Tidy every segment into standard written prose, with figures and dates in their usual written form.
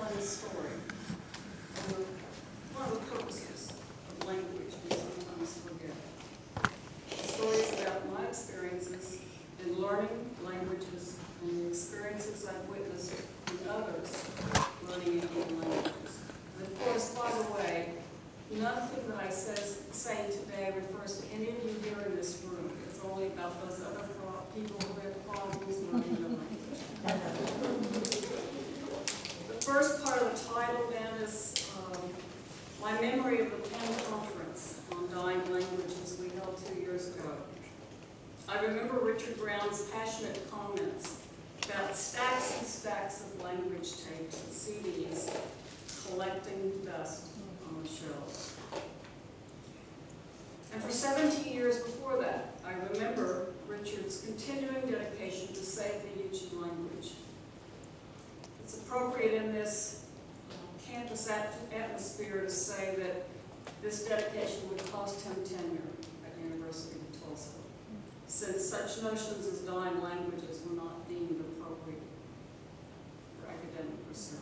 tell this story. One of the purposes of language we sometimes forget. Stories about my experiences in learning languages and the experiences I've witnessed in others learning Indian languages. And of course, by the way, nothing that I say today refers to any of you here in this room. It's only about those other people who have problems learning the language. The first part of the title then is my memory of the Penn Conference on Dying Languages we held 2 years ago. I remember Richard Brown's passionate comments about stacks and stacks of language tapes and CDs collecting dust on the shelves. And for 17 years before that, I remember Richard's continuing dedication to save the Yiddish language. It's appropriate in this campus atmosphere to say that this dedication would cost him tenure at the University of Tulsa, since such notions as dying languages were not deemed appropriate for academic research.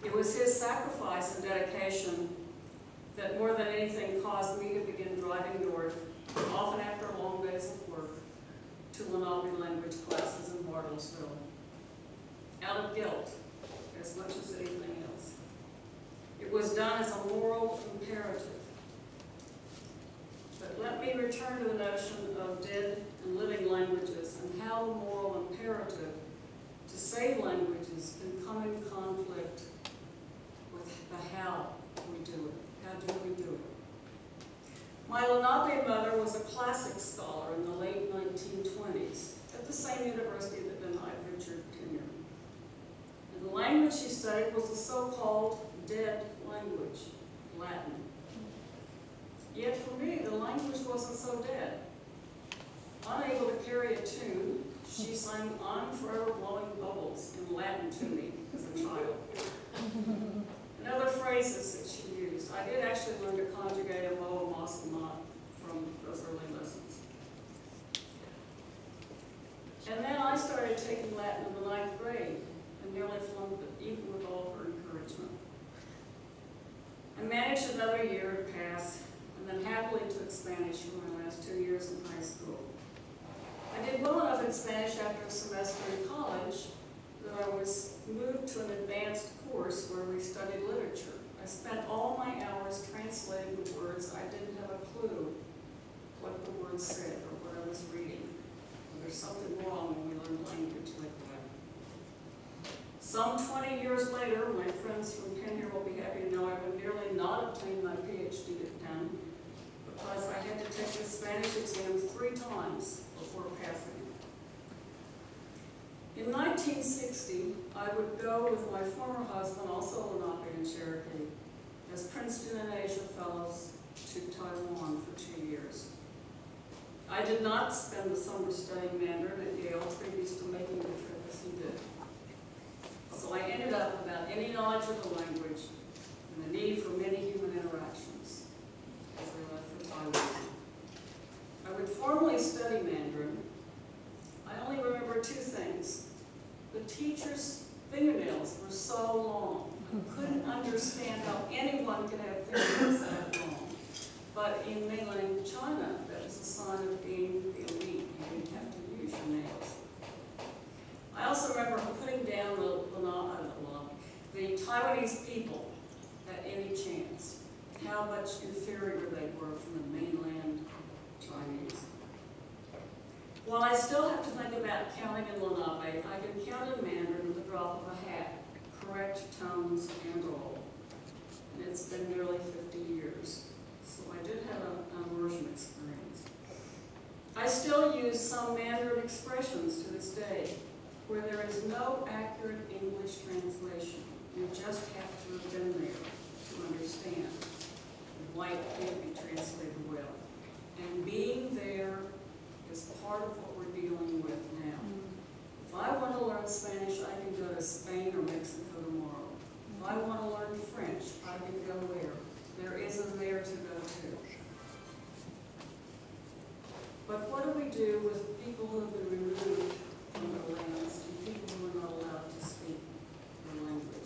It was his sacrifice and dedication that more than anything caused me to begin driving north, often after long days of work, to Lenape language classes in Bartlesville, out of guilt as much as anything else. It was done as a moral imperative. But let me return to the notion of dead and living languages and how the moral imperative to save languages can come in conflict with the how we do it. How do we do it? My Lenape mother was a classics scholar in the late 1920s at the same university that denied Richard tenure. And the language she studied was the so-called dead language, Latin. Yet for me, the language wasn't so dead. Unable to carry a tune, she sang "I'm Forever Blowing Bubbles" in Latin to me as a child. And other phrases that she used. I did actually learn to conjugate a mo, a mos, a not from those early lessons. And then I started taking Latin in the 9th grade and nearly flunked it, even with all of her encouragement. I managed another year to pass, and then happily took Spanish for my last 2 years in high school. I did well enough in Spanish after a semester in college that I was moved to an advanced course where we studied literature. I spent all my hours translating the words. I didn't have a clue what the words said or what I was reading. There's something wrong when we learn language like that. Some 20 years later, my friends from Penn here will be happy to know I would nearly not obtain my PhD at Penn because I had to take the Spanish exam 3 times before passing it. In 1960, I would go with my former husband, also Lenape and Cherokee, as Princeton and Asia Fellows to Taiwan for 2 years. I did not spend the summer studying Mandarin at Yale previous to making the trip as he did. So I ended up without any knowledge of the language and the need for many human interactions as I left for Taiwan. I would formally study Mandarin. I only remember 2 things. The teacher's fingernails were so long. I couldn't understand how anyone could have fingernails that long. But in mainland China, that was a sign of being the elite. You didn't have to use your nails. I also remember putting down the Taiwanese people at any chance, how much inferior they were from the mainland Chinese. While I still have to think about counting in Lenape, I can count in Mandarin with the drop of a hat, correct tones and all. And it's been nearly 50 years, so I did have an immersion experience. I still use some Mandarin expressions to this day, where there is no accurate English translation. You just have to have been there to understand. White can't be translated well. And being there is part of what we're dealing with now. If I want to learn Spanish, I can go to Spain or Mexico tomorrow. If I want to learn French, I can go there. There is a there to go to. But what do we do with people who have been removed from their lands and people who are not allowed to speak their language?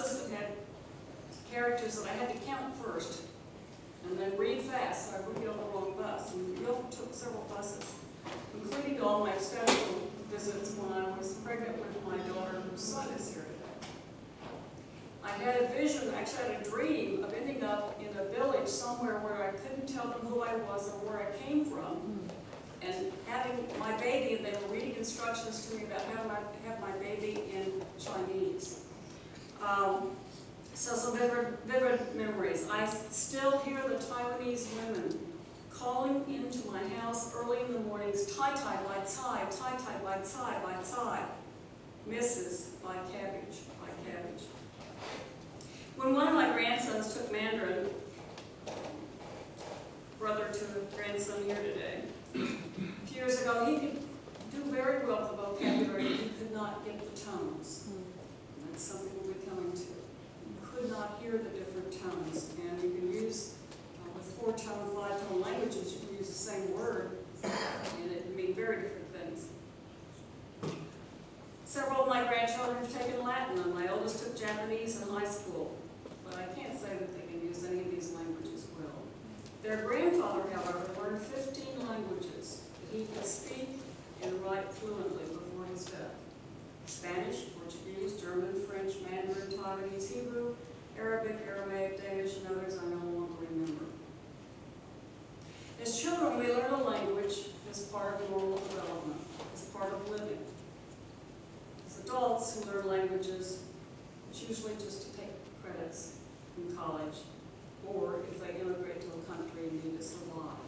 buses that had characters that I had to count first and then read fast so I wouldn't get on the wrong bus. And we often took several buses, including all my study visits when I was pregnant with my daughter whose son is here today. I had a vision, actually I had a dream of ending up in a village somewhere where I couldn't tell them who I was or where I came from, and having my baby, and they were reading instructions to me about how to have my baby in Chinese. So some vivid memories. I still hear the Taiwanese women calling into my house early in the mornings, Tai Tai Bai Cai, Tai Tai Bai Cai, Bai Cai, Mrs. Bai Cabbage, Bai Cabbage. When one of my grandsons took Mandarin, brother to a grandson here today, a few years ago, he could do very well with the vocabulary, he could not get the tones. That's something we'll be coming to. You could not hear the different tones, and you can use, with 4-tone, 5-tone languages, you can use the same word, and it can mean very different things. Several of my grandchildren have taken Latin, and my oldest took Japanese in high school, but I can't say that they can use any of these languages well. Their grandfather, however, learned 15 languages that he could speak and write fluently before his death. Spanish, Portuguese, German, French, Mandarin, Taiwanese, Hebrew, Arabic, Aramaic, Danish, and others I no longer remember. As children, we learn a language as part of normal development, as part of living. As adults who learn languages, it's usually just to take credits in college, or if they immigrate to a country and need to survive.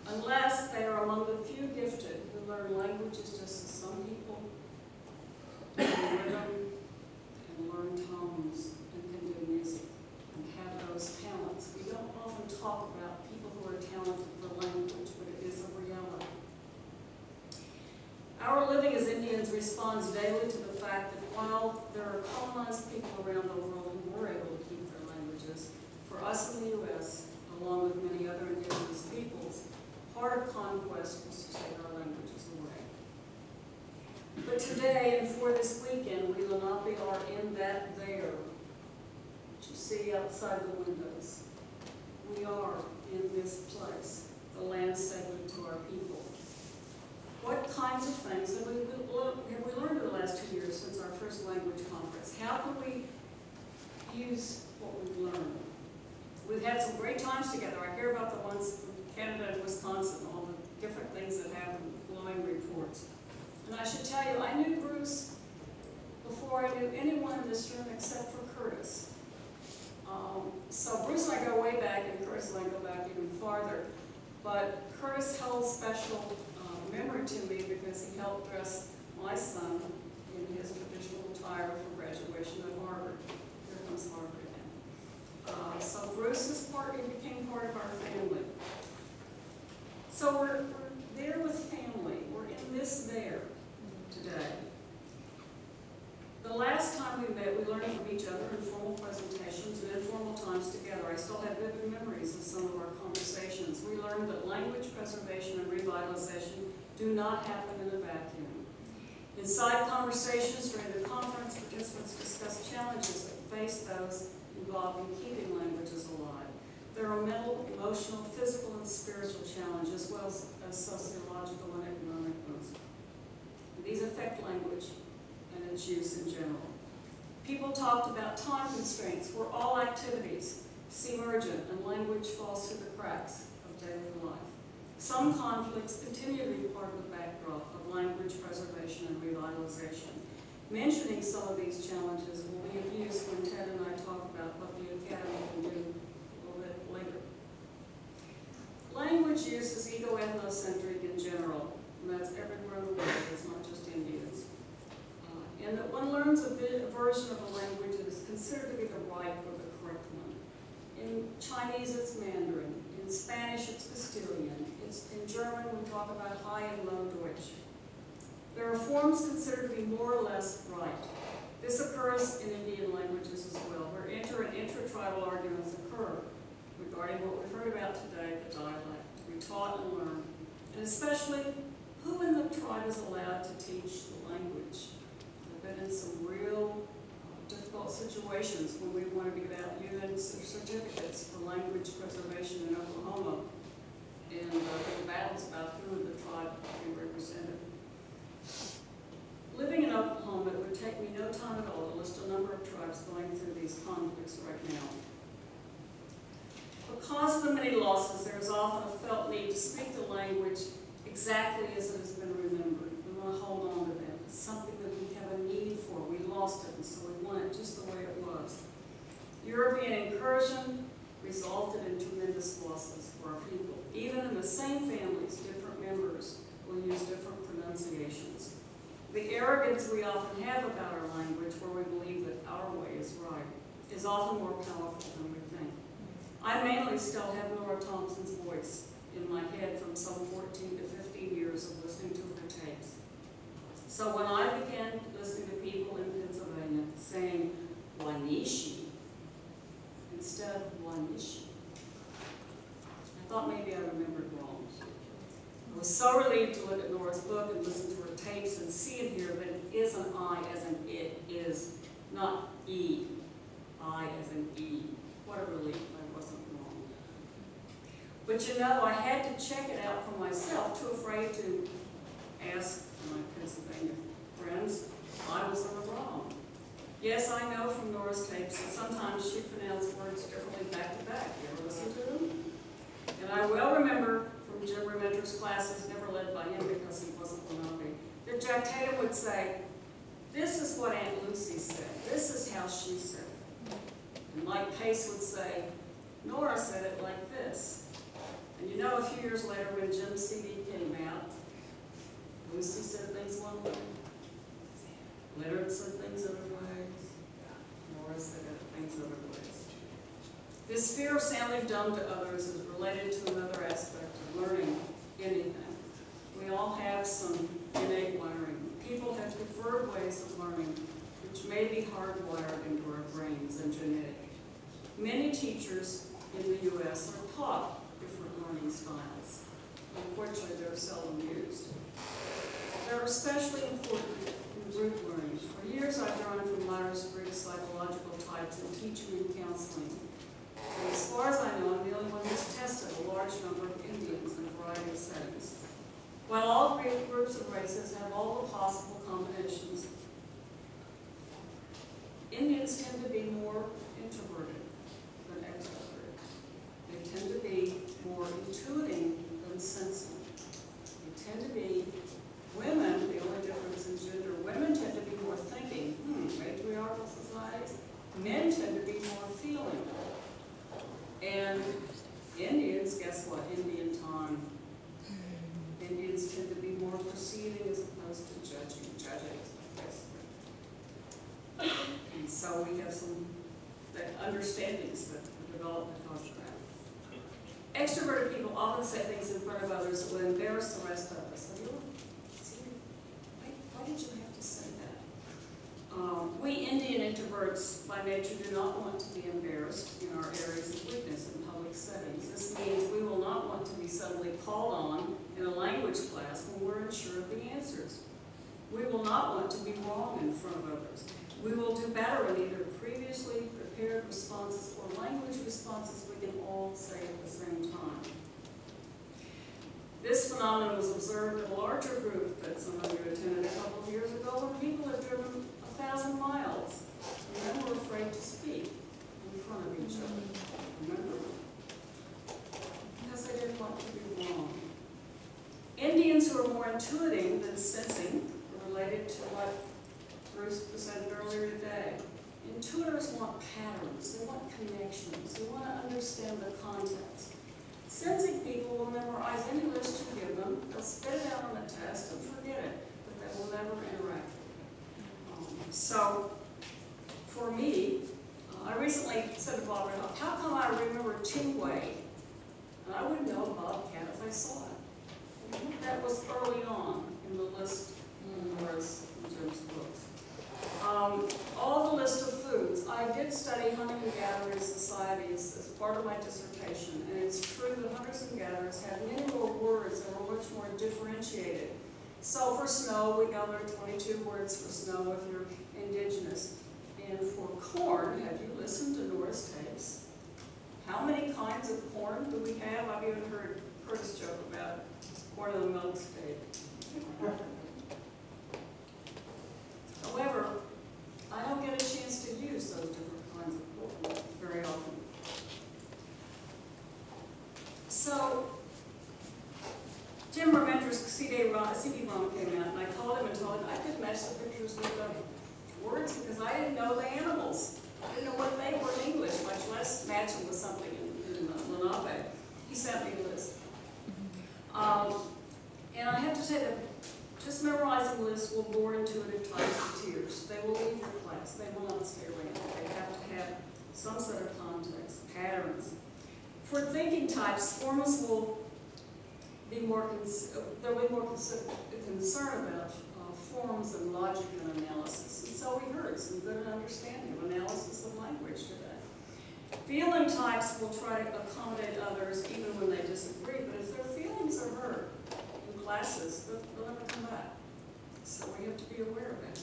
Unless they are among the few gifted who learn languages just as some people learn rhythm and learn tones and can do music and have those talents. We don't often talk about people who are talented for language, but it is a reality. Our living as Indians responds daily to the fact that while there are colonized people around the world who were able to keep their languages, for us in the U.S., along with many other indigenous peoples, part of conquest was to take our languages away. But today, and for this weekend, we Lenape are in that there, which you see outside the windows. We are in this place, the land sacred to our people. What kinds of things have we learned in the last 2 years since our first language conference? How can we use what we've learned? We've had some great times together. I hear about the ones from Canada and Wisconsin, all the different things that happened, glowing reports. And I should tell you, I knew Bruce before I knew anyone in this room except for Curtis. So Bruce and I go way back, and Curtis and I go back even farther. But Curtis held special memory to me because he helped dress my son in his traditional attire for graduation at Harvard. Here comes Harvard again. So Bruce became part of our family. So we're there with family. We're in this there today. The last time we met, we learned from each other in formal presentations and informal times together. I still have vivid memories of some of our conversations. We learned that language preservation and revitalization do not happen in a vacuum. Inside conversations during the conference, participants discussed challenges that face those involved in keeping languages alive. There are mental, emotional, physical, and spiritual challenges, as well as sociological and economic ones. These affect language and its use in general. People talked about time constraints where all activities seem urgent and language falls through the cracks of daily life. Some conflicts continue to be part of the backdrop of language preservation and revitalization. Mentioning some of these challenges will be of use when Ted and I talk about what the Academy can do a little bit later. Language use is ego-ethnocentric in general, and that's everywhere in the world, it's not just Indians. And that one learns a version of a language that is considered to be the right or the correct one. In Chinese, it's Mandarin. In Spanish, it's Castilian. In German, we talk about High and Low Deutsch. There are forms considered to be more or less right. This occurs in Indian languages as well, where inter- and intra-tribal arguments occur regarding what we've heard about today, the dialect, to be taught and learned, and especially who in the tribe is allowed to teach the language. There have been some real situations when we wanted to give out UN certificates for language preservation in Oklahoma, and there were battles about who in the tribe we represented. Living in Oklahoma, it would take me no time at all to list a number of tribes going through these conflicts right now. Because of the many losses, there is often a felt need to speak the language exactly as it has been remembered. We want to hold on to that. It's something that we have a need for. We lost it, and so we want it just the way it was. European incursion resulted in tremendous losses for our people. Even in the same families, different members will use different pronunciations. The arrogance we often have about our language, where we believe that our way is right, is often more powerful than we think. I mainly still have Nora Thompson's voice in my head from some 14 to 15 years of listening to her tapes. So when I began listening to people in Pennsylvania saying Wanishi instead of Wanishi, I thought maybe I remembered wrong. I was so relieved to look at Nora's book and listen to her tapes and see and hear that it is an I as in it is, not E. I as in E. What a relief I wasn't wrong. But you know, I had to check it out for myself, too afraid to ask my Pennsylvania friends if I was in the wrong. Yes, I know from Nora's tapes that sometimes she pronounced words differently back to back. You ever listen to them? And I well remember from Jim Rementer's classes, never led by him because he wasn't Lenape, that Jack Tatum would say, this is what Aunt Lucy said. This is how she said it. And Mike Pace would say, Nora said it like this. And you know, a few years later when Jim's CD came out, Lucy said things one way, Leonard said things other ways, Nora said things other ways. This fear of sounding dumb to others is related to another aspect of learning anything. We all have some innate wiring. People have preferred ways of learning, which may be hardwired into our brains and genetic. Many teachers in the U.S. are taught different learning styles. Unfortunately, they're seldom used. They're especially important in group learning. For years, I've drawn from Myers-Briggs psychological types in teaching and counseling. And as far as I know, I'm the only one who's tested a large number of Indians in a variety of settings. While all groups of races have all the possible combinations, Indians tend to be more introverted than extroverted. They tend to be more intuiting than sensing. They tend to be women, the only difference in gender, women tend to be more thinking, matriarchal societies. Men tend to be more feeling. And Indians, guess what? Indian time. Indians tend to be more perceiving as opposed to judging. And so we have some understandings that develop because of that. Extroverted people often say things in front of others that will embarrass the rest of us. Why did you have to say that? We Indian introverts by nature do not want to be embarrassed in our areas of weakness in public settings. This means we will not want to be suddenly called on in a language class when we're unsure of the answers. We will not want to be wrong in front of others. We will do better in either previously prepared responses or language responses we can all say at the same time. This phenomenon was observed in a larger group that some of you attended a couple of years ago when people had driven 1,000 miles and then were afraid to speak in front of each other. Remember? Because they didn't want to be wrong. Indians who are more intuiting than sensing are related to what Bruce presented earlier today. Intuitors want patterns, they want connections, they want to understand the context. Sensing people will memorize any list you give them, they'll spit it out on a test and forget it, but they will never interact. So, for me, I recently said to Bob, how come I remember Tingway? And I wouldn't know Bobcat if I saw it. That was early on in the list in Nora's and Jim's books. All the list of foods. I did study hunting and gathering societies as part of my dissertation, and it's true that hunters and gatherers had many more words that were much more differentiated. So for snow, we got 22 words for snow if you're indigenous. And for corn, How many kinds of corn do we have? I've even heard Curtis joke about corn in the milk state. However, I don't get a chance to use those different kinds of corn very often. So, Jim Remender's CD-ROM came out, and I called him and told him I could match the pictures with the words because I didn't know the animals. I didn't know what they were in English, much less match them with something in Lenape. He sent me a list. And I have to say that just memorizing lists will bore intuitive types to tears. They will leave your class. They will not stay around. They have to have some sort of context, patterns. For thinking types, formers will be more concerned about forms and logic and analysis. And so we heard some good understanding of analysis of language today. Feeling types will try to accommodate others even when they disagree, but if their feelings are hurt in classes, they'll never come back. So we have to be aware of it.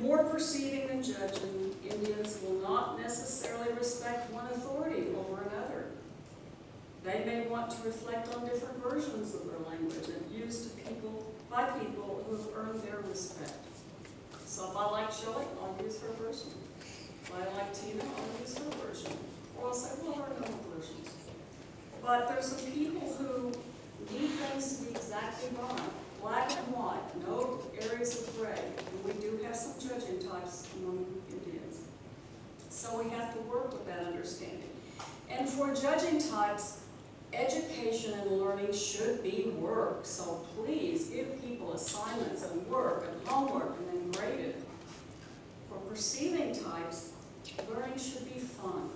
More perceiving than judging, Indians will not necessarily respect one authority over another. They may want to reflect on different versions of their language and used by people who have earned their respect. So if I like Shelley, I'll use her version. If I like Tina, I'll use her version. Or I'll say, well, there are no versions. But there's some people who need things to be exactly right, black and white, no areas of gray. And we do have some judging types among Indians. So we have to work with that understanding. And for judging types, education and learning should be work. So please give people assignments and work and homework and then grade it. For perceiving types, learning should be fun.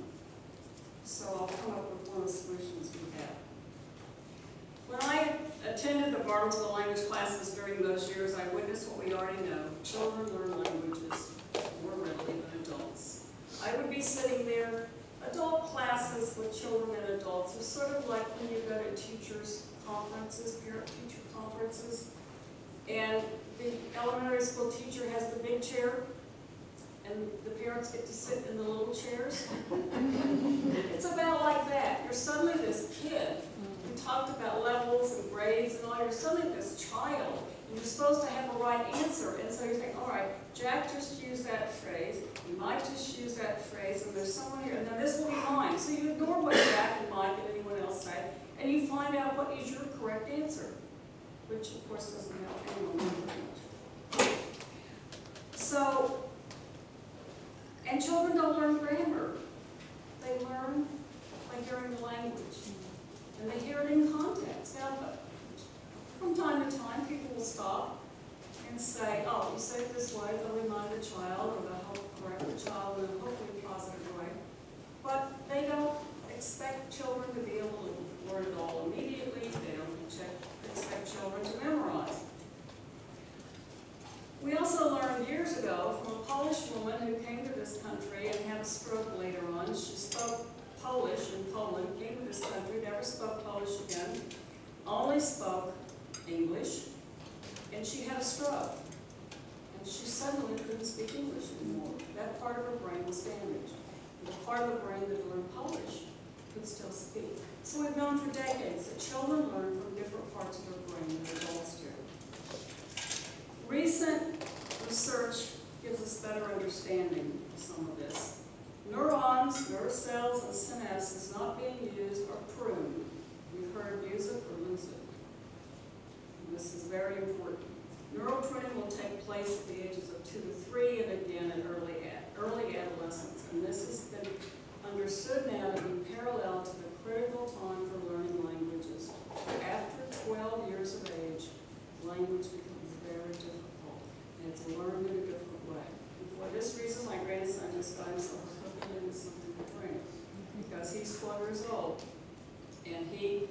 So I'll come up with one of the solutions we have. When I attended the Bartlesville language classes during those years, I witnessed what we already know. Children learn languages more readily than adults. I would be sitting there. Adult classes with children and adults are sort of like when you go to teachers' conferences, parent-teacher conferences, and the elementary school teacher has the big chair, and the parents get to sit in the little chairs. It's about like that. You're suddenly this kid. We talked about levels and grades and all. You're suddenly this child. And you're supposed to have a right answer. And so you think, all right, Jack just used that phrase. You might just use that phrase. And there's someone here. And then this will be mine. So you ignore what Jack and Mike and anyone else say. And you find out what is your correct answer. Which, of course, doesn't help anyone very much. So, and children don't learn grammar. They learn by hearing the language. And they hear it in context. Now, from time to time, people will stop and say, oh, you say it this way, they'll remind the child, or they'll help correct the child in a hopefully positive way. But they don't expect children to be able to learn it all immediately. They don't expect children to memorize. We also learned years ago from a Polish woman who came to this country and had a stroke later on. She spoke Polish in Poland, came to this country, never spoke Polish again, only spoke English, and she had a stroke. And she suddenly couldn't speak English anymore. That part of her brain was damaged. And the part of the brain that learned Polish could still speak. So we've known for decades that children learn from different parts of their brain than adults do. Recent research gives us better understanding of some of this. Neurons, nerve cells, and synapses not being used are pruned. We've heard use it or lose it. And this is very important. Neural pruning will take place at the ages of 2 to 3 and again at early adolescence. And this has been understood now to be parallel to the critical time for learning languages. After 12 years of age, language becomes very difficult. And it's learned in a different way. And for this reason, my grandson just got himself hooked into something to drink. Because he's 12 years old. And he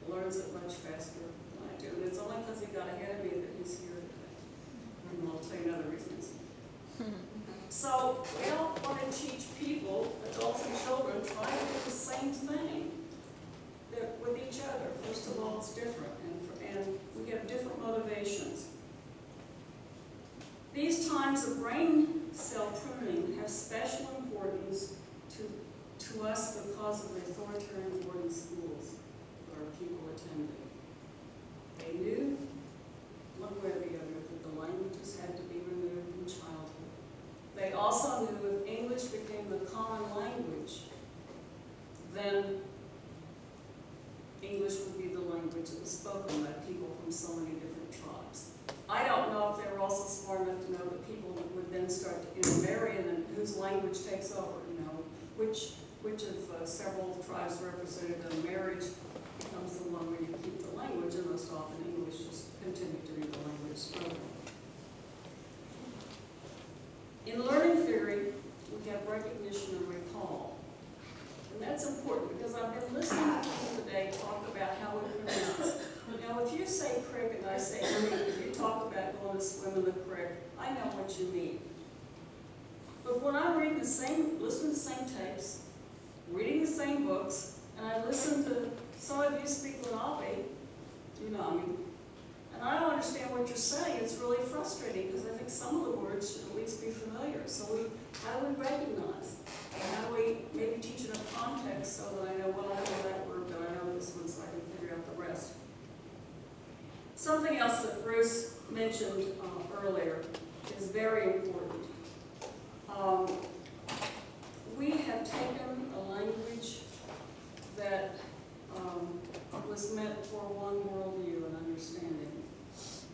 learns it much faster than I do. And it's only because he got ahead of me that he's here today. And I'll tell you another reason. So we don't want to teach people, adults and children, try to do the same thing with each other. First of all, it's different, and we have different motivations. These times of brain cell pruning have special importance to number of people attending. They knew, one way or the other, that the languages had to be removed in childhood. They also knew if English became the common language, then English would be the language that was spoken by people from so many different tribes. I don't know if they were also smart enough to know that people would then start to intermarry and whose language takes over, which of several tribes represented in marriage becomes the one where you keep the language, and most often English just continued to be the language spoken. In learning theory, we have recognition and recall. And that's important because I've been listening to people today talk about how we pronounce. Now, if you say creek and I say creek, if you talk about going to swim in the creek, I know what you mean. But when I'm reading listening to the same tapes, reading the same books, and I listen to some of you speak Lenape, and I don't understand what you're saying, it's really frustrating because I think some of the words should at least be familiar. So how do we recognize? And how do we maybe teach it in context so that I know, well, I know that word, but I know this one, so I can figure out the rest. Something else that Bruce mentioned earlier is very important. We have taken a language that was meant for one worldview and understanding.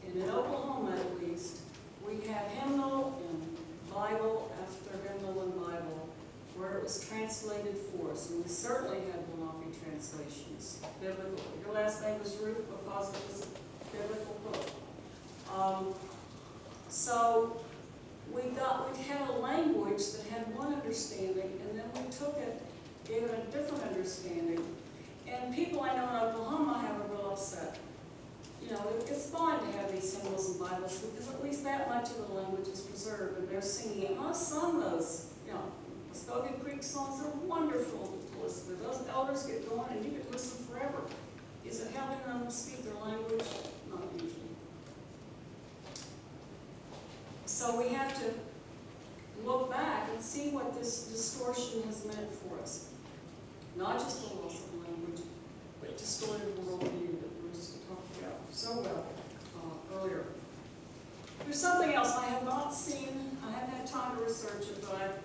And in Oklahoma, at least, we have hymnal and Bible after hymnal and Bible where it was translated for us. And we certainly had Lenape translations, biblical. Your last name was Ruth because it was a biblical book. So we had a language that had one understanding, and then we took it, gave it a different understanding. And people I know in Oklahoma have a real upset. It's fine to have these hymnals and Bibles because at least that much of the language is preserved, and they're singing. And I've sung those, Muskogee Creek songs are wonderful to listen to. Those elders get going, and you could listen forever. Is it helping them speak their language? Not usually. So we have to look back and see what this distortion has meant for us. Not just the loss of language, but distorted worldview that Bruce talked about so well earlier. There's something else I have not seen. I haven't had time to research it, but I've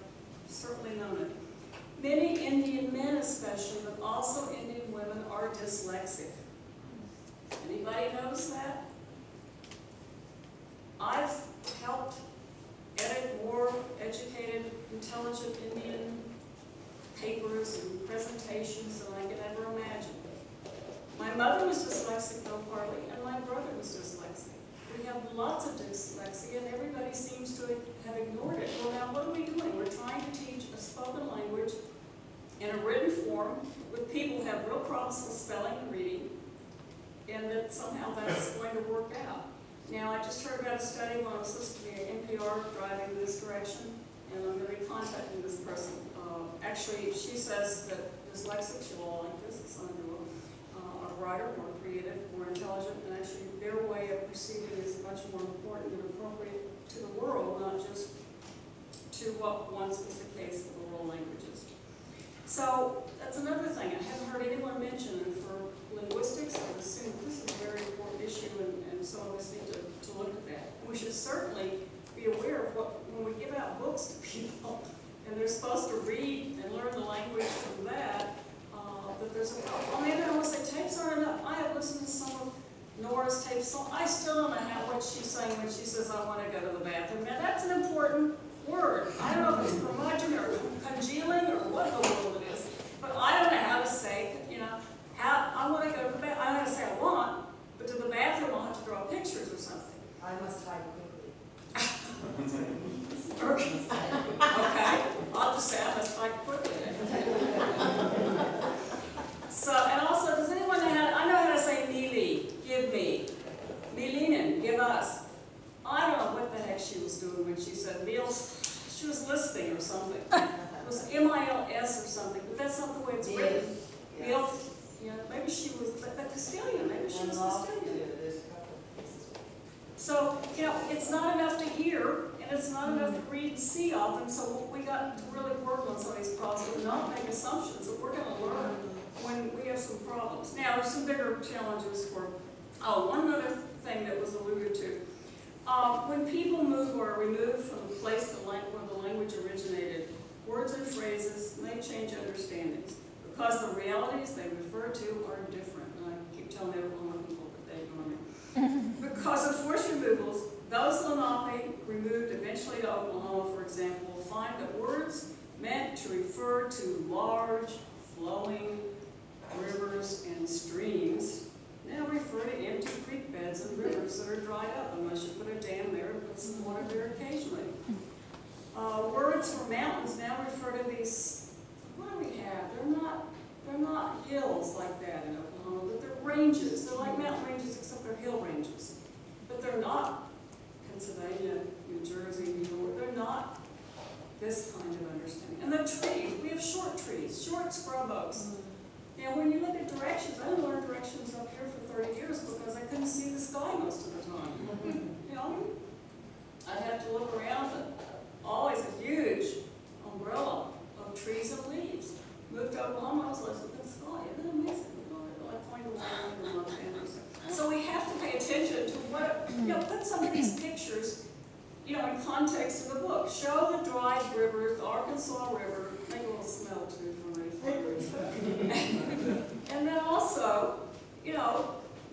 certainly known it. Many Indian men especially, but also Indian women, are dyslexic. Anybody notice that? I've helped edit more educated, intelligent Indian papers and presentations than I could ever imagine. My mother was dyslexic, though, partly, and my brother was dyslexic. We have lots of dyslexia, and everybody seems to have ignored it. Well, now, what are we doing? We're trying to teach a spoken language in a written form with people who have real problems with spelling and reading, and that somehow that's going to work out. Now, I just heard about a study when I was listening to NPR driving this direction, and I'm going to be contacting this person. Actually, she says that dyslexic, she'll all like this, it's not new, are brighter, more creative, more intelligent, and actually their way of perceiving is much more important and appropriate to the world, not just to what once was the case of the world languages. So that's another thing. I haven't heard anyone mention, and for linguistics, I would assume this is a very important issue, and some of us need to look at that. We should certainly be aware of when we give out books to people, and they're supposed to read and learn the language from that there's a problem. Maybe I want to say tapes aren't enough. I have listened to some of Nora's tapes, so I still don't know what she's saying when she says, I want to go to the bathroom. Now, that's an important word. I don't know if it's curmudgeon or congealing or what in the world it is, but I don't know how to say, how I want to go to the bathroom. I know how to say I want, but to the bathroom I'll have to draw pictures or something. I must type quickly. Okay, I'll just say I must type quickly. So, and also, does anyone know I know how to say Mili, give me. Milinen, give us. I don't know what the heck she was doing when she said meals. She was lisping or something. It was M-I-L-S or something, but that's not the way it's written. Meal, maybe she was the Castilian, maybe she was Castilian. So, it's not enough to hear, and it's not enough to read and see often, so we got to really work on some of these problems and not make assumptions that we're going to learn when we have some problems. Now, there's some bigger challenges for, one other thing that was alluded to. When people move or are removed from the place where the language originated, words and phrases may change understandings because the realities they refer to are different. And I keep telling Oklahoma people that they ignore me. Because of forced removals, those Lenape removed eventually to Oklahoma, for example, will find that words meant to refer to large, flowing rivers and streams now refer to empty creek beds and rivers that are dried up unless you put a dam there and put some water there occasionally. Words for mountains now refer to these, what do we have? They're not hills like that in Oklahoma, but they're ranges. They're like mountain ranges except they're hill ranges. But they're not Pennsylvania, New Jersey, New York. They're not this kind of understanding. And the trees, we have short trees, short scrub oaks. Now, when you look at directions, I didn't learn directions up here for 30 years because I couldn't see the sky most of the time. You know, I'd have to look around, and always a huge umbrella of trees and leaves. Moved to Oklahoma, I was like, look at the sky, isn't it amazing? You know, like going to Montana. So we have to pay attention to what, put some of these pictures, in context of the book. Show the dried rivers, the Arkansas River, make a little smell too for my flavors. And then also,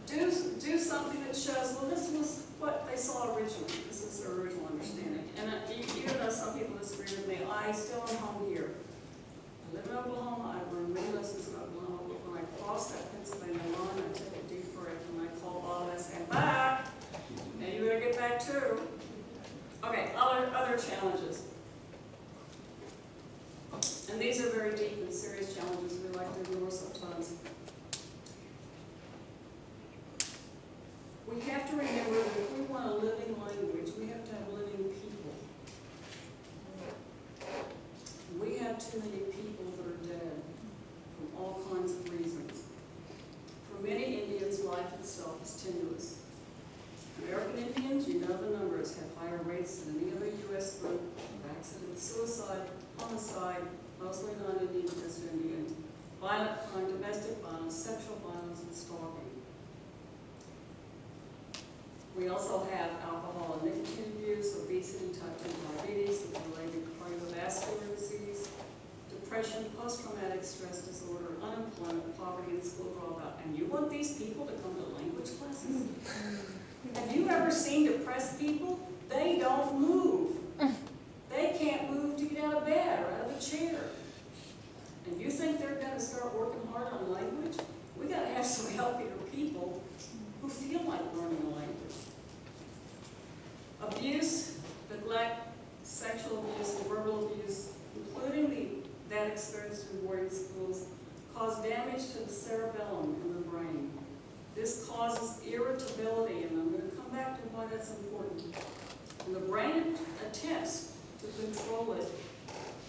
do something that shows, well, this was what they saw originally. This is their original understanding. And even though some people disagree with me, I still am home here. I live in Oklahoma. I've learned many lessons in Oklahoma. But when I cross that Pennsylvania line, I take a deep breath and I call Bob and I say, back. And you better get back too. Okay, other challenges. And these are very deep and serious challenges we like to ignore sometimes. We have to remember that if we want a living language, we have to have living people. We have too many people that are dead from all kinds of reasons. For many Indians, life itself is tenuous. American Indians, you know the numbers, have higher rates than any other U.S. group of accident, suicide, homicide, mostly non-Indian, just Indian, violent crime, domestic violence, sexual violence, and stalking. We also have alcohol and nicotine abuse, obesity, type 2 diabetes, and related cardiovascular disease, depression, post-traumatic stress disorder, unemployment, poverty, and school dropout. And you want these people to come to language classes? Have you ever seen depressed people? They don't move. They can't move to get out of bed or out of a chair. And you think they're going to start working hard on language? We got to have some healthier people who feel like learning a language. Abuse, neglect, sexual abuse, and verbal abuse, including that experienced in boarding schools, cause damage to the cerebellum in the brain. This causes irritability, and I'm going to come back to why that's important. And the brain attempts to control it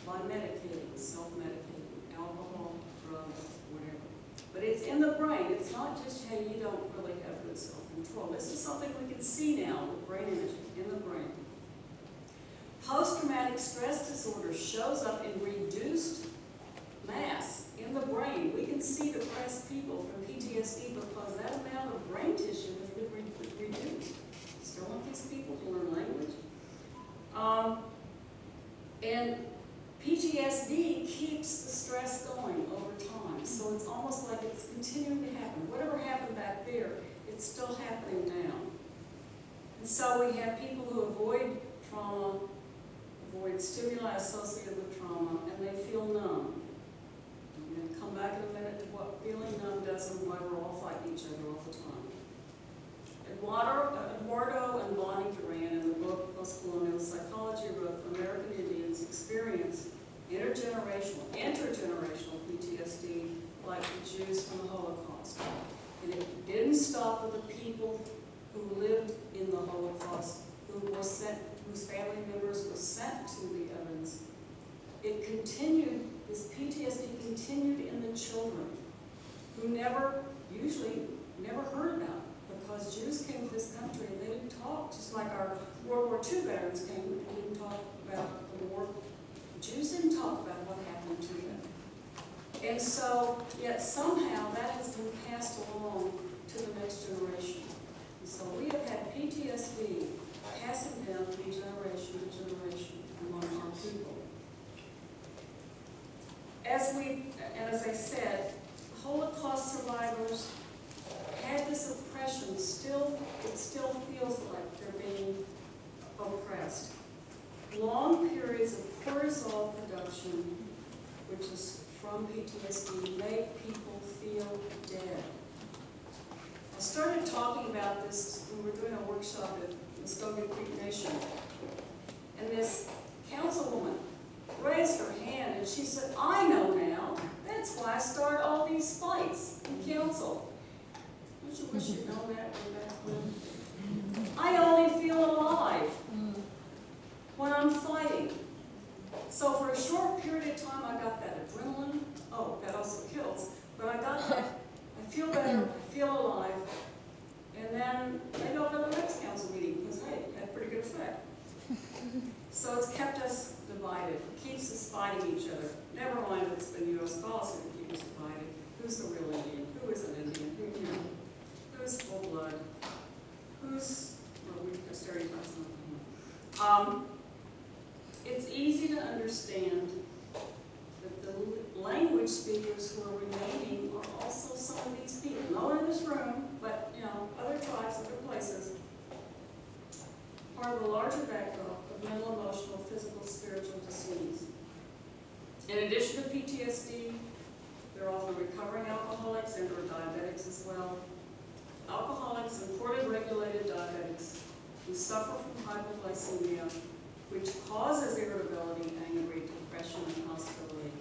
by medicating, self-medicating, alcohol, drugs, whatever. But it's in the brain. It's not just, hey, you don't really have good self-control. This is something we can see now with brain imaging in the brain. Post-traumatic stress disorder shows up in reduced mass in the brain. We can see depressed people from PTSD because that amount of brain tissue has been reduced. Still want these people to learn language. And PTSD keeps the stress going over time. So it's almost like it's continuing to happen. Whatever happened back there, it's still happening now. And so we have people who avoid trauma, avoid stimuli associated with trauma, and they feel numb. I'm going to come back in a minute to what feeling numb does and why we're all fighting each other all the time. Eduardo and Bonnie Duran, in the book Post-Colonial Psychology, wrote American Indians experience intergenerational PTSD like the Jews from the Holocaust. And it didn't stop with the people who lived in the Holocaust, whose family members were sent to the ovens. It continued, this PTSD continued in the children, who usually never heard about it, because Jews came to this country and they didn't talk, just like our World War II veterans came and didn't talk about the war. Jews didn't talk about what happened to them. And so, yet somehow that has been passed along to the next generation. And so we have had PTSD passing down from generation to generation among our people. As I said, Holocaust survivors had this oppression. It still feels like they're being oppressed. Long periods of cortisol production, which is from PTSD, make people feel dead. I started talking about this when we were doing a workshop at Muskogee Creek Nation, and this councilwoman raised her hand and she said, I know now. That's why I start all these fights in council. Don't you wish you'd known that way back when? I only feel alive when I'm fighting. So for a short period of time, I got that adrenaline. Oh, that also kills. But I got that. I feel better. I feel alive. And then maybe I'll go to the next council meeting because, hey, it had a pretty good effect. So it's kept us divided. It keeps us fighting each other. Never mind if it's been U.S. policy to keep us divided. Who's the real Indian? Who is an Indian? Who's full blood? Who's, well, we've got stereotypes on the It's easy to understand that the language speakers who are remaining are also some of these people. No one in this room, but, other tribes, other places, part of a larger backdrop of mental, emotional, physical, spiritual disease. In addition to PTSD, they're often recovering alcoholics and or diabetics as well. Alcoholics and poorly regulated diabetics who suffer from hypoglycemia, which causes irritability, anger, depression, and hostility,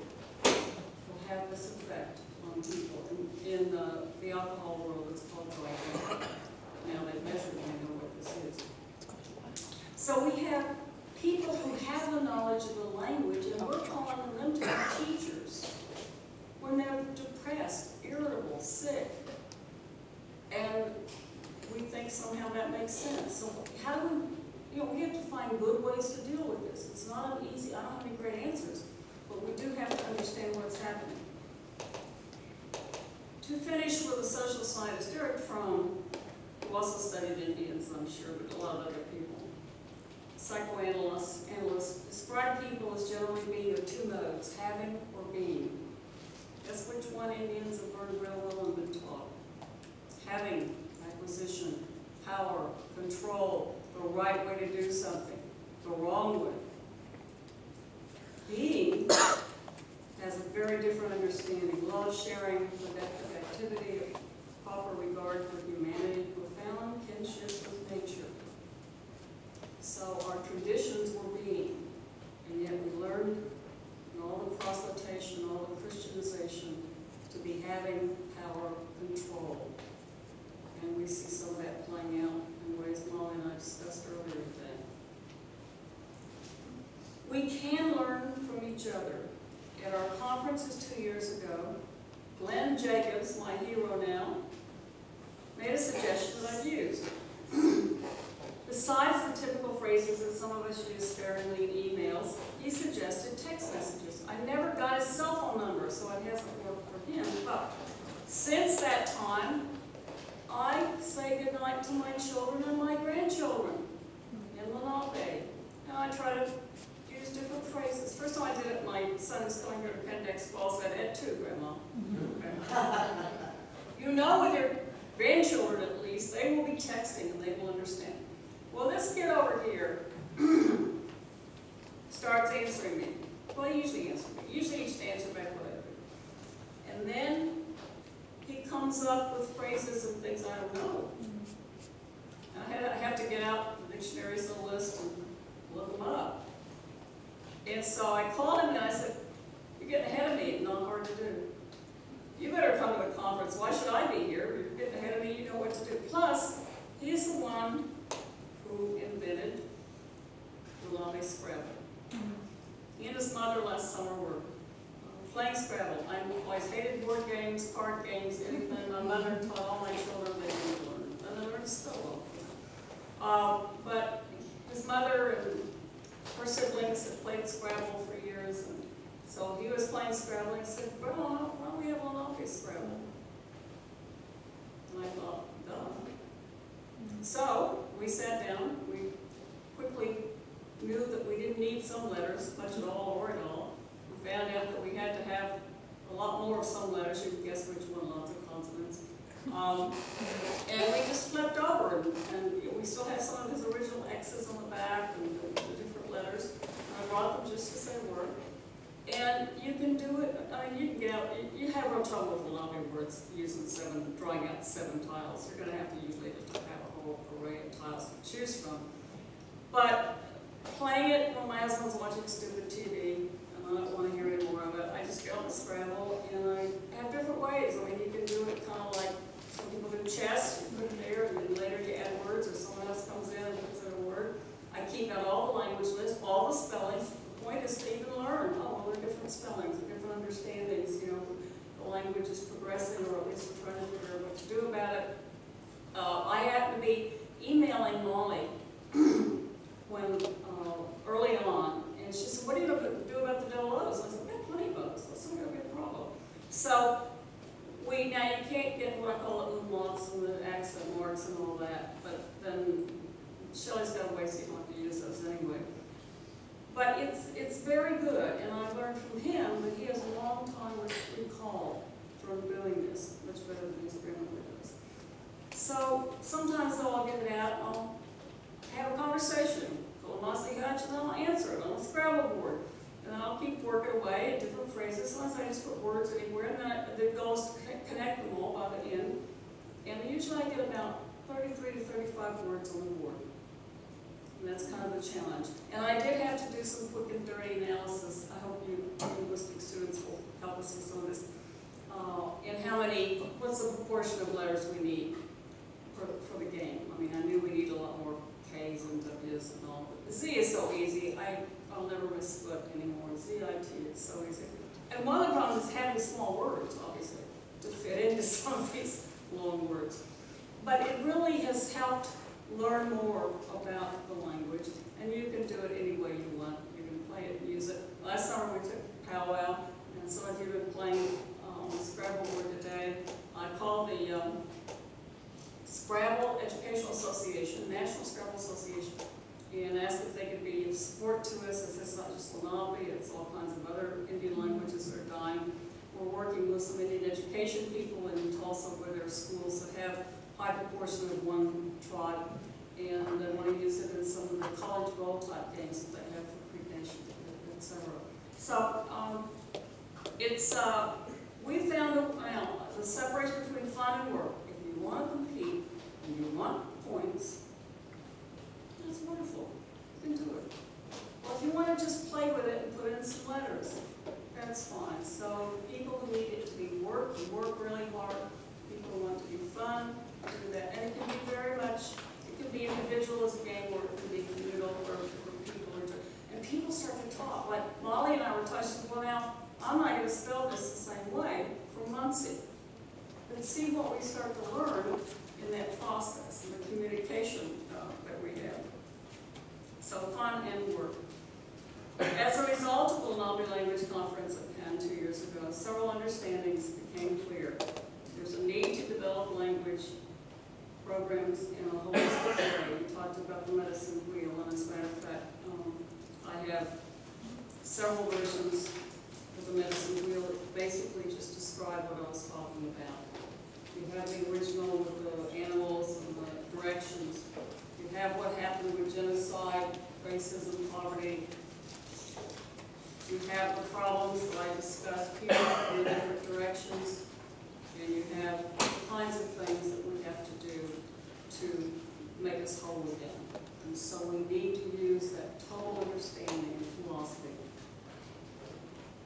will have this effect on people. In the alcohol world, it's called dry. Now they've measured it, they know what this is. So we have people who have the knowledge of the language, and we're calling them to be teachers when they're depressed, irritable, sick, and we think somehow that makes sense. So how do we have to find good ways to deal with this. It's not an easy, I don't have any great answers, but we do have to understand what's happening. To finish with a social scientist, Derek Fromm, who also studied Indians, I'm sure, but a lot of other people, psychoanalysts, describe people as generally being of two modes, having or being. Guess which one Indians have learned real well and been taught? Having, acquisition, power, control, the right way to do something, the wrong way. Being has a very different understanding. Love, sharing, productive activity, proper regard for humanity, profound kinship with nature. So our traditions were being, and yet we learned in all the proselytation, all the Christianization, to be having, power, control. And we see some of that playing out in ways Molly and I discussed earlier today. We can learn from each other. At our conferences 2 years ago, Glenn Jacobs, my hero now, made a suggestion that I've used. Besides the typical phrases that some of us use sparingly in emails, he suggested text messages. I never got his cell phone number, so it hasn't worked for him. But since that time, I say goodnight to my children and my grandchildren in Lenape. And I try to use different phrases. First time I did it, my son is going here to Pendex Falls, said, "Ed too, Grandma." With your grandchildren at least, they will be texting and they will understand. Well, this kid over here starts answering me. Well, he usually answers me. Usually he just answers back whatever. And then he comes up with phrases and things I don't know. And I have to get out the dictionaries and the list and look them up. And so I called him and I said, "You're getting ahead of me, it's not hard to do. You better come to a conference. Why should I be here? You're getting ahead of me, you know what to do." Plus, he's the one who invented the Lenape Scrabble. He and his mother last summer were playing Scrabble. I always hated board games, card games, anything. My mother taught all my children they didn't learn. And they learned to spell well. But his mother and her siblings had played Scrabble for years. And so he was playing playing Scrabble, and he said, well, why don't we have Lenape Scrabble? And I thought, duh. So we sat down, we quickly knew that we didn't need some letters, much at all or at all. We found out that we had to have a lot more of some letters, you can guess which one, lots of consonants. And we just flipped over, and we still had some of his original X's on the back and the different letters. And I brought them just as they were. And you can do it, I mean, you can get out, you have real trouble with Lenape words using drawing out 7 tiles. You're going to have to usually just have a whole array of tiles to choose from. But playing it when my husband's watching stupid TV, and I don't want to hear any more of it, I just get on the Scrabble, and I have different ways. I mean, you can do it kind of like some people do chess, you put it there, and then later you add words, or someone else comes in and puts in a word. I keep out all the language lists, all the spellings. The point is to even learn. Oh, well, there are different spellings, different understandings, you know, the language is progressing, or at least we're trying to figure out what to do about it. I happen to be emailing Molly when early on, and she said, what are you going to do about the double O's? I said, we have plenty of O's. That's not going to be a problem. So now you can't get what I call the umlauts and the accent marks and all that, but then Shelley's got a way so you don't have to use those anyway. But it's very good, and I learned from him that he has a long time recall from doing this, much better than his grandmother does. So sometimes though I'll get it out, I'll have a conversation, call Mossy Hutch, and I'll answer it on a Scrabble board. And then I'll keep working away at different phrases. Sometimes I just put words anywhere, and then the goal is to connect them all by the end. And usually I get about 33 to 35 words on the board. And that's kind of the challenge. And I did have to do some quick and dirty analysis. I hope you linguistic students will help us with some of this. And what's the proportion of letters we need for the game? I mean, I knew we need a lot more K's and W's and all, but the Z is so easy. I'll never missplit anymore. Z-I-T, it's so easy. And one of the problems is having small words, obviously, to fit into some of these long words. But it really has helped learn more about the language, and you can do it any way you want. You can play it and use it. Last summer we took powwow, and some of you have been playing on the Scrabble board today. I called the Scrabble Educational Association, National Scrabble Association, and asked if they could be of support to us. It's not just Lenape, it's all kinds of other Indian languages that are dying. We're working with some Indian education people in Tulsa where there are schools that have high proportion of one tribe, and they want to use it in some of the college bowl type games that they have for Creek Nation, etc. So we found the separation between fun and work. If you want to compete and you want points, that's wonderful. You can do it. Well, if you want to just play with it and put in some letters, that's fine. So people who need it to be work, you work really hard. People who want to be fun, do that. And it can be very much, it can be individual as a game, or it can be communal, or for people. And people start to talk. Like Molly and I were touching, well now, I'm not going to spell this the same way for Muncie. But see what we start to learn in that process, and the communication that we have. So fun and work. As a result of the Lenape Language Conference at Penn 2 years ago, several understandings became clear. There's a need to develop language programs in a holistic way. We talked about the medicine wheel, and as a matter of fact, I have several versions of the medicine wheel that basically just describe what I was talking about. You have the original with the animals and the directions. You have what happened with genocide, racism, poverty. You have the problems that I discussed here in different directions. And you have the kinds of things that we have to do to make us whole again. And so we need to use that total understanding of philosophy.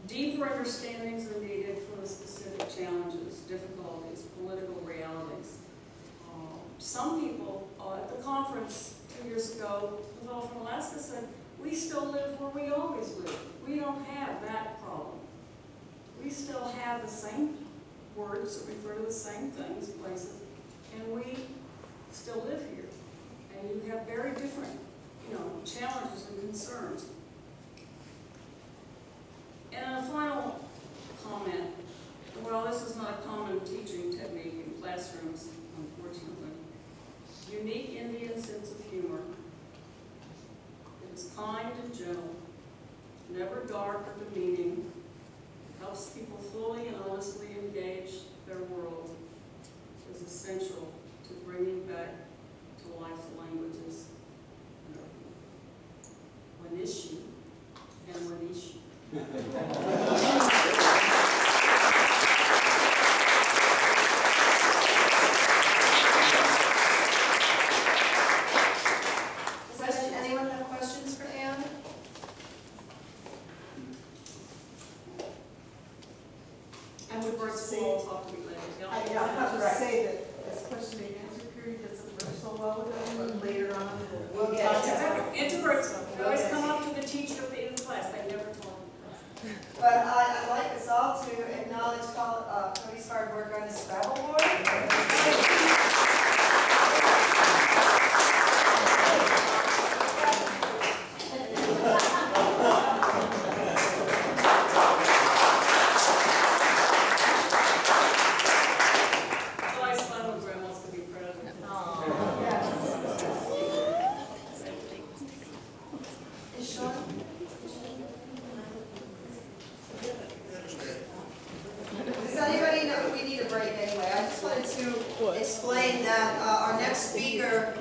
Deeper understandings are needed for the specific challenges, difficulties, political realities. Some people at the conference 2 years ago, the fellow from Alaska said, we still live where we always live. We don't have that problem. We still have the same words that refer to the same things, places, and we still live here. And you have very different, challenges and concerns. And a final Well, this is not a common teaching technique in classrooms, unfortunately. Unique Indian sense of humor. It is kind and gentle, never dark or demeaning. It helps people fully and honestly engage their world. It is essential to bringing back to life languages. Wanishi and Wanishi. Anyone have questions for Anne? And with birth school, I'll talk to you later. I have to say that this question and answer period doesn't work so well with us, but later on we'll get to that. Introverts always come up to the teacher at the end of the class, they never talk. But I'd like us all to acknowledge Cody's hard work on the Scrabble board. Explain that our next speaker